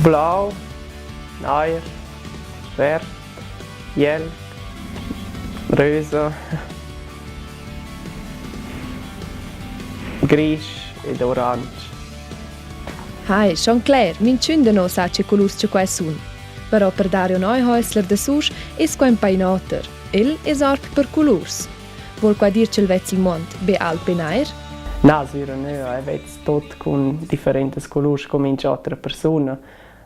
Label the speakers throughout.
Speaker 1: Blau, Neuer, Vert, Gelb, Rosa, Gris ed Orange.
Speaker 2: Hai, schon klar, minchun de no sa che colors che quai sun. Però per Dario Neuhäusler de Sus es quai un painater. El es orp per colors. Vol qua dir che il vezzi mont be alpenair?
Speaker 1: No, sicuro no, vez tot con differenti colori come in altre persone,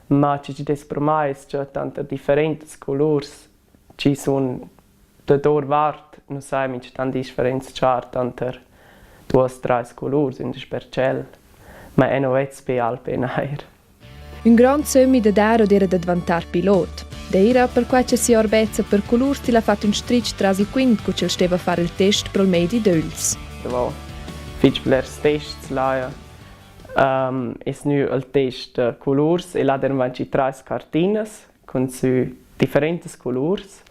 Speaker 1: ma ci des per mai c'è tante differenti colori, ci sono da dor vart, non sai mi c'è tante differenze c'è tante 2-3 colori in spercel, ma è no vez be alpenair.
Speaker 2: Un grand sömi de Dario era da diventar pilot. D'era per qua che si orbezza per colors ti l'ha fatto un stritch trasi quint co ce steva fare il test per il medi d'öls.
Speaker 1: Fitch blers tests laia. Es nu il test colors e là der vanci 3 cartinas con su differentes colors.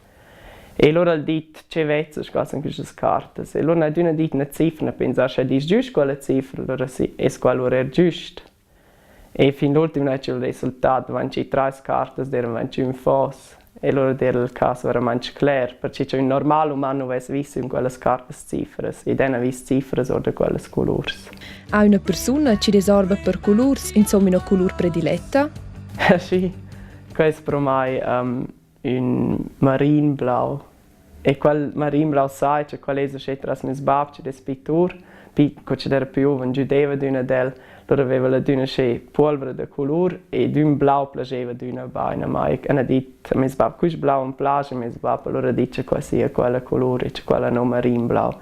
Speaker 1: E allora il dit che vezza scasan queste carte. E allora non è dit una cifra, pensar che dis giusto quella cifra, allora sì, es quella era giusto. E fin l'ultimo c'è il risultato, vanci 3 carte, der vanci un fos. E allora era il caso veramente chiaro, perché c'è un normale umano che avesse visto in quelle carte cifre, e non ha visto cifre o di quelle colori.
Speaker 2: Ha una persona che desorba per colors, insomma una color prediletta?
Speaker 1: Sì, questo per me un marine blau. E quel marine blau sai, che quel è che tra mio babbo, che è pittore, che c'era più un giudeo di una del, loro aveva una polvere di colore e un blau piaceva di una baina, ma hanno detto, mio babbo, questo blau non piace, mio babbo, allora dice che sia quella colore, che quella non marine blau.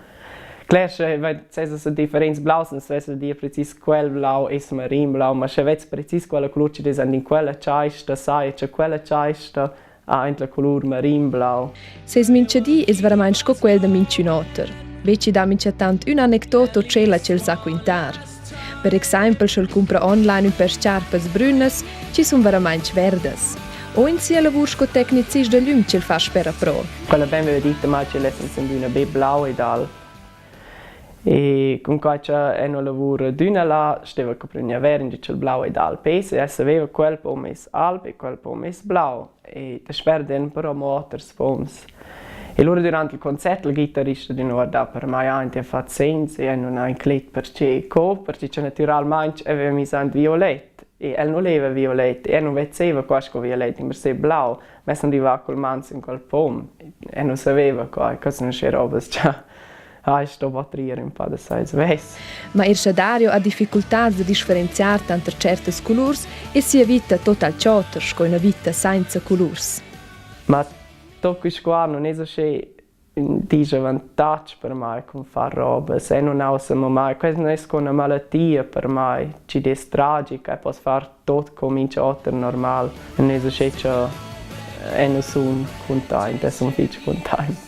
Speaker 1: Claro, se c'è differenza blau, non si dire preciso quel blau è marine blau, ma se vedi preciso quella colore che è in quella cesta, sai che quella cesta ha in la colore marine blau.
Speaker 2: Se smince di è veramente sco quel da mincunoter. Veci da mince tant un anecdoto cella che il sa quintar. Per esempio, se compra online un per sciarpes brunnes, ci sono veramente verdes. O in sia lavoro con tecnicis de lum che fa spera pro.
Speaker 1: Quella ben vedete, ma c'è l'essenza di una be blau e dal. E con questo è un lavoro di una là, stava coprendo verde, c'è il blau e dal pese, e aveva quel po' messo albe e quel po' messo blau. E da sperden però motor spons. E allora durante il concerto il chitarrista di Norda per me ha fatto senso e non ha inclinato perché naturalmente aveva messo in violetto e non aveva violetto e non vedeva questo violetto, invece blau, ma non arrivava col manzo in quel pomo e non sapeva cosa non c'era roba, sto batteria un po' da size ves.
Speaker 2: Ma il Dario ha difficoltà di differenziare tra certe colori e si evita total chotter con una vita senza colori.
Speaker 1: Ma questo qua non è un vantaggio per me con fare roba, se non usiamo mai, questo non è una malattia per me, ci è tragica e posso fare tutto come in altro normale, non è che non sono contento, sono contento.